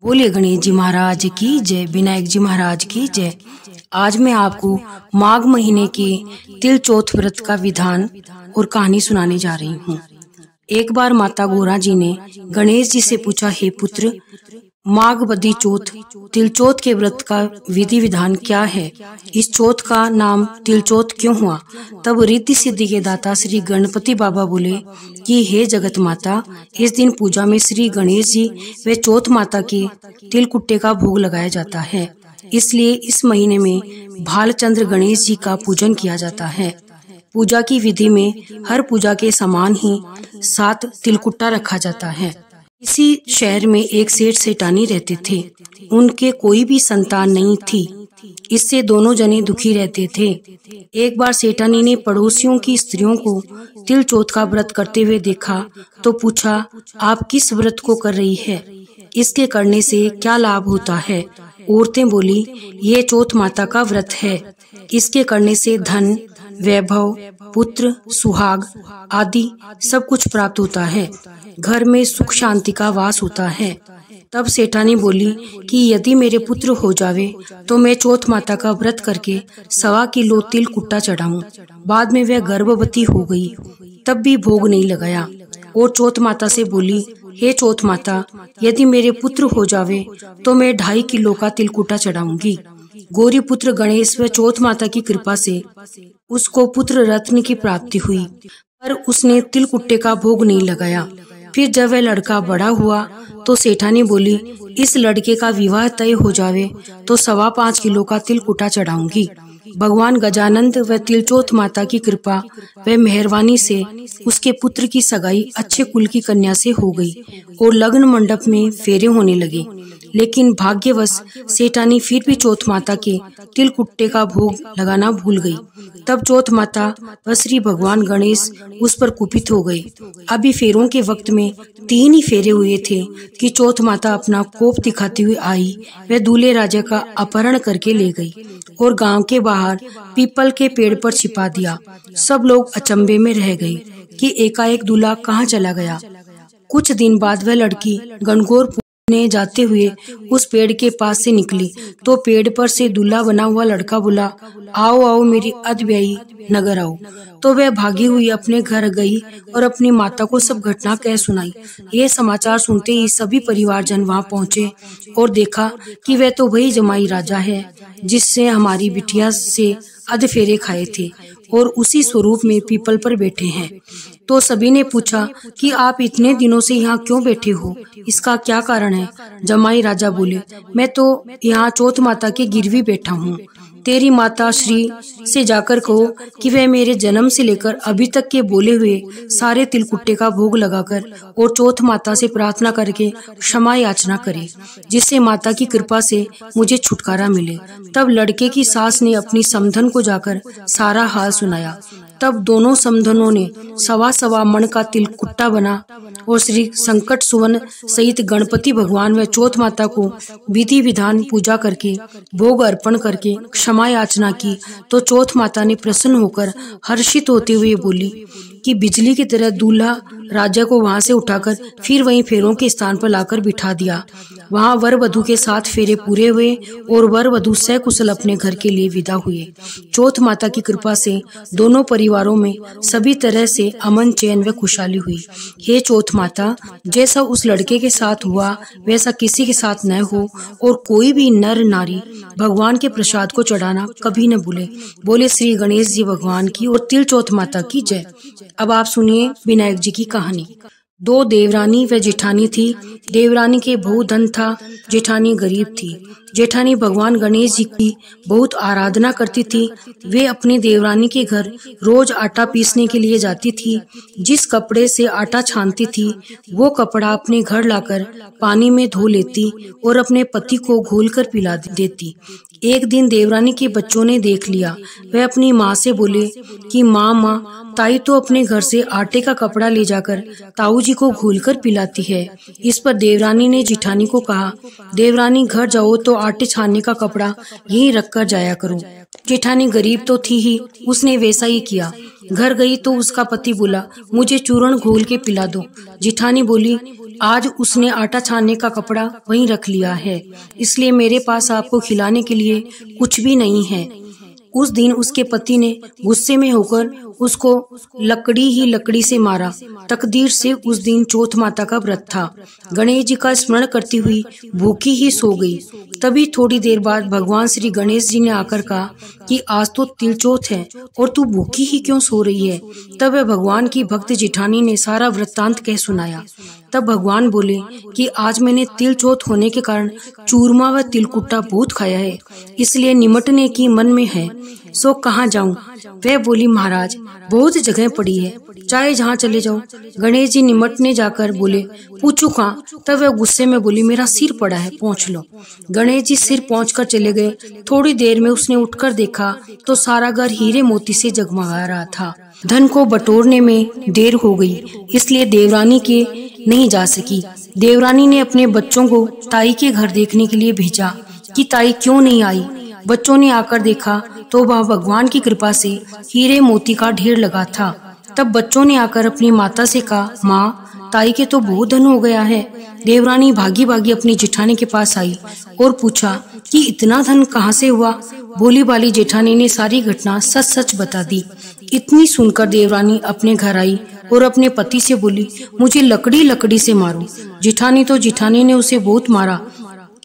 बोले गणेश जी महाराज की जय, विनायक जी महाराज की जय। आज मैं आपको माघ महीने के तिल चौथ व्रत का विधान और कहानी सुनाने जा रही हूँ। एक बार माता गोरा जी ने गणेश जी से पूछा, हे पुत्र, माघ बदी चौथ तिल चौथ के व्रत का विधि विधान क्या है? इस चौथ का नाम तिल चौथ क्यों हुआ? तब रिद्धि सिद्धि के दाता श्री गणपति बाबा बोले कि हे जगत माता, इस दिन पूजा में श्री गणेश जी व चौथ माता के तिल कुट्टे का भोग लगाया जाता है। इसलिए इस महीने में भालचंद्र गणेश जी का पूजन किया जाता है। पूजा की विधि में हर पूजा के समान ही 7 तिलकुट्टा रखा जाता है। इसी शहर में एक सेठ सेठानी रहते थे। उनके कोई भी संतान नहीं थी। इससे दोनों जने दुखी रहते थे। एक बार सेठानी ने पड़ोसियों की स्त्रियों को तिल चौथ का व्रत करते हुए देखा तो पूछा, आप किस व्रत को कर रही है? इसके करने से क्या लाभ होता है? औरतें बोली, ये चौथ माता का व्रत है। इसके करने से धन, वैभव, पुत्र, सुहाग आदि सब कुछ प्राप्त होता है। घर में सुख शांति का वास होता है। तब सेठानी बोली कि यदि मेरे पुत्र हो जावे तो मैं चौथ माता का व्रत करके 1.25 किलो तिल कुट्टा चढ़ाऊं। बाद में वह गर्भवती हो गई, तब भी भोग नहीं लगाया और चौथ माता से बोली, हे चौथ माता, यदि मेरे पुत्र हो जावे तो मैं 2.5 किलो का तिल कुट्टा चढ़ाऊंगी। गौरी पुत्र गणेश व चौथ माता की कृपा से उसको पुत्र रत्न की प्राप्ति हुई, पर उसने तिल कुट्टे का भोग नहीं लगाया। फिर जब वह लड़का बड़ा हुआ तो सेठानी बोली, इस लड़के का विवाह तय हो जावे तो 5.25 किलो का तिल कुट्टा चढ़ाऊंगी। भगवान गजानंद व तिलचौथ माता की कृपा व मेहरबानी से उसके पुत्र की सगाई अच्छे कुल की कन्या से हो गई और लग्न मंडप में फेरे होने लगे। लेकिन भाग्यवश सेठानी फिर भी चौथ माता के तिल कुट्टे का भोग लगाना भूल गई। तब चौथ माता व श्री भगवान गणेश उस पर कुपित हो गए। अभी फेरों के वक्त में 3 ही फेरे हुए थे कि चौथ माता अपना कोप दिखाती हुई आई व दूल्हे राजा का अपहरण करके ले गई और गांव के बाहर पीपल के पेड़ पर छिपा दिया। सब लोग अचंभे में रह गए कि एकाएक दूल्हा कहाँ चला गया। कुछ दिन बाद वह लड़की गणगौर ने जाते हुए उस पेड़ के पास से निकली तो पेड़ पर से दूल्हा बना हुआ लड़का बोला, आओ आओ मेरी अधब्याई नगर आओ। तो वह भागी हुई अपने घर गई और अपनी माता को सब घटना कह सुनाई। ये समाचार सुनते ही सभी परिवारजन वहां पहुंचे और देखा कि वह तो वही जमाई राजा है जिससे हमारी बिटिया से अध फेरे खाए थे और उसी स्वरूप में पीपल पर बैठे हैं। तो सभी ने पूछा कि आप इतने दिनों से यहाँ क्यों बैठे हो, इसका क्या कारण है? जमाई राजा बोले, मैं तो यहाँ चौथ माता के गिरवी बैठा हूँ। तेरी माता श्री से जाकर कहो कि वह मेरे जन्म से लेकर अभी तक के बोले हुए सारे तिलकुट्टे का भोग लगाकर और चौथ माता से प्रार्थना करके क्षमा याचना करे, जिससे माता की कृपा से मुझे छुटकारा मिले। तब लड़के की सास ने अपनी समधन को जाकर सारा हाल सुनाया। तब दोनों समधनों ने 1.25 मन का तिलकुट्टा बना और श्री संकट सुवन सहित गणपति भगवान व चौथ माता को विधि विधान पूजा करके भोग अर्पण करके क्षमा याचना की। तो चौथ माता ने प्रसन्न होकर हर्षित होते हुए बोली कि बिजली की तरह दूल्हा राजा को वहां से उठाकर फिर वहीं फेरों के स्थान पर लाकर बिठा दिया। वहां वर वधु के 7 फेरे पूरे हुए और वर वधु सकुशल अपने घर के लिए विदा हुए। चौथ माता की कृपा से दोनों परिवारों में सभी तरह से अमन, चैन व खुशहाली हुई। हे चौथ माता, जैसा उस लड़के के साथ हुआ वैसा किसी के साथ न हो और कोई भी नर नारी भगवान के प्रसाद को चढ़ाना कभी न भूले। बोले श्री गणेश जी भगवान की और तिल चौथ माता की जय। अब आप सुनिए विनायक जी की कहानी। 2 देवरानी व जेठानी थी। देवरानी के बहुत धन था, जेठानी गरीब थी। जेठानी भगवान गणेश जी की बहुत आराधना करती थी। वे अपनी देवरानी के घर रोज आटा पीसने के लिए जाती थी। जिस कपड़े से आटा छानती थी वो कपड़ा अपने घर लाकर पानी में धो लेती और अपने पति को घोलकर पिला देती। एक दिन देवरानी के बच्चों ने देख लिया। वह अपनी माँ से बोले कि माँ ताई तो अपने घर से आटे का कपड़ा ले जाकर ताऊ जी को घोलकर पिलाती है। इस पर देवरानी ने जिठानी को कहा, देवरानी घर जाओ तो आटे छानने का कपड़ा यहीं रख कर जाया करो। जेठानी गरीब तो थी ही, उसने वैसा ही किया। घर गई तो उसका पति बोला, मुझे चूर्ण घोल के पिला दो। जेठानी बोली, आज उसने आटा छानने का कपड़ा वहीं रख लिया है, इसलिए मेरे पास आपको खिलाने के लिए कुछ भी नहीं है। उस दिन उसके पति ने गुस्से में होकर उसको लकड़ी से मारा। तकदीर से उस दिन चौथ माता का व्रत था। गणेश जी का स्मरण करती हुई भूखी ही सो गई। तभी थोड़ी देर बाद भगवान श्री गणेश जी ने आकर कहा कि आज तो तिलचौथ है और तू भूखी ही क्यों सो रही है। तब भगवान की भक्त जिठानी ने सारा वृत्तांत कह सुनाया। तब भगवान बोले कि आज मैंने तिलचौथ होने के कारण चूरमा व तिलकुट्टा बहुत खाया है, इसलिए निमटने की मन में है, सो कहाँ जाऊं। वह बोली, महाराज बहुत जगह पड़ी है, चाहे जहाँ चले जाओ। गणेश जी निमटने जाकर बोले, पूछू कहाँ। तब वह गुस्से में बोली, मेरा सिर पड़ा है, पहुँच लो। गणेश जी सिर पहुँचकर चले गए। थोड़ी देर में उसने उठकर देखा तो सारा घर हीरे मोती से जगमगा रहा था। धन को बटोरने में देर हो गई, इसलिए देवरानी के नहीं जा सकी। देवरानी ने अपने बच्चों को ताई के घर देखने के लिए भेजा कि ताई क्यों नहीं आई। बच्चों ने आकर देखा तो वह भगवान की कृपा से हीरे मोती का ढेर लगा था। तब बच्चों ने आकर अपनी माता से कहा, माँ, ताई के तो बहुत धन हो गया है। देवरानी भागी भागी अपनी जेठानी के पास आई और पूछा कि इतना धन कहाँ से हुआ। भोली भाली जेठानी ने सारी घटना सच सच बता दी। इतनी सुनकर देवरानी अपने घर आई और अपने पति से बोली, मुझे लकड़ी से मारो। जेठानी ने उसे बहुत मारा,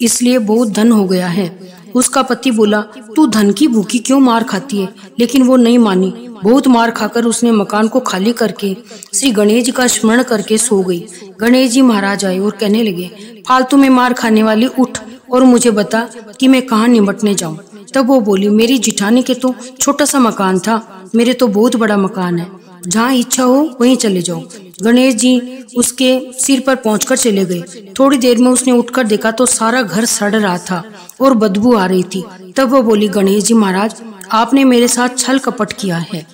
इसलिए बहुत धन हो गया है। उसका पति बोला, तू धन की भूखी क्यों मार खाती है। लेकिन वो नहीं मानी। बहुत मार खाकर उसने मकान को खाली करके श्री गणेश जी का स्मरण करके सो गई। गणेश जी महाराज आए और कहने लगे, फालतू में मार खाने वाली, उठ और मुझे बता कि मैं कहाँ निमटने जाऊँ। तब वो बोली, मेरी जिठानी के तो छोटा सा मकान था, मेरे तो बहुत बड़ा मकान है, जहाँ इच्छा हो वहीं चले जाओ। गणेश जी उसके सिर पर पहुंचकर चले गए। थोड़ी देर में उसने उठकर देखा तो सारा घर सड़ रहा था और बदबू आ रही थी। तब वो बोली, गणेश जी महाराज, आपने मेरे साथ छल कपट किया है।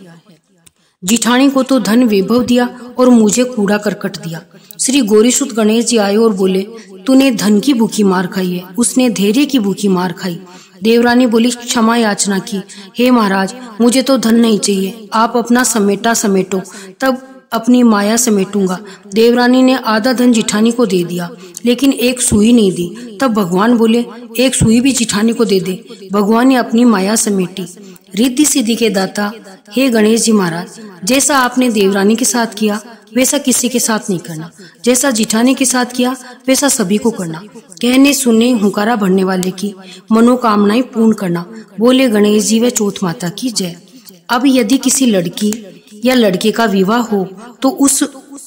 जिठानी को तो धन वैभव दिया और मुझे कूड़ा करकट दिया। श्री गौरीसुत गणेश जी आए और बोले, तूने धन की भूखी मार खाई है, उसने धैर्य की भूखी मार खाई। देवरानी बोली, क्षमा याचना की। हे महाराज, मुझे तो धन नहीं चाहिए, आप अपना समेटा समेटो, तब अपनी माया समेटूंगा। देवरानी ने आधा धन जिठानी को दे दिया, लेकिन एक सुई नहीं दी। तब भगवान बोले, एक सुई भी जिठानी को दे दे। भगवान ने अपनी माया समेटी। रिद्धि सिद्धि के दाता हे गणेश जी महाराज, जैसा आपने देवरानी के साथ किया वैसा किसी के साथ नहीं करना, जैसा जिठानी के साथ किया वैसा सभी को करना। कहने सुनने हुंकारा भरने वाले की मनोकामनाएं पूर्ण करना। बोले गणेश जी व चौथ माता की जय। अब यदि किसी लड़की या लड़के का विवाह हो तो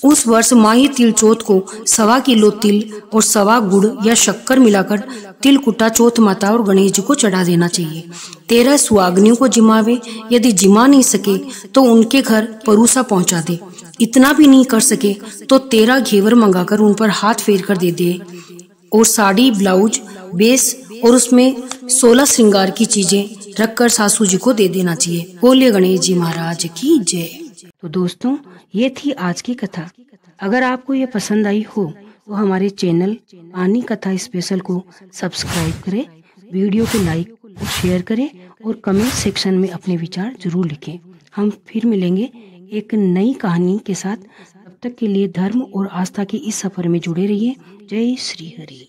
उस वर्ष माही तिलचौथ को 1.25 किलो तिल और 1.25 गुड़ या शक्कर मिलाकर तिलकुटा चौथ माता और गणेश जी को चढ़ा देना चाहिए। 13 सुहागनियों को जिमावे, यदि जिमा नहीं सके तो उनके घर परूसा पहुंचा दे। इतना भी नहीं कर सके तो 13 घेवर मंगाकर उन पर हाथ फेर कर दे दे और साड़ी, ब्लाउज, बेस और उसमें 16 श्रृंगार की चीजें रखकर सासू जी को दे देना चाहिए। बोले गणेश जी महाराज की जय। तो दोस्तों, ये थी आज की कथा। अगर आपको ये पसंद आई हो तो हमारे चैनल पानी कथा स्पेशल को सब्सक्राइब करें, वीडियो को लाइक और शेयर करें और कमेंट सेक्शन में अपने विचार जरूर लिखें। हम फिर मिलेंगे एक नई कहानी के साथ। तब तक के लिए धर्म और आस्था के इस सफर में जुड़े रहिए। जय श्री हरि।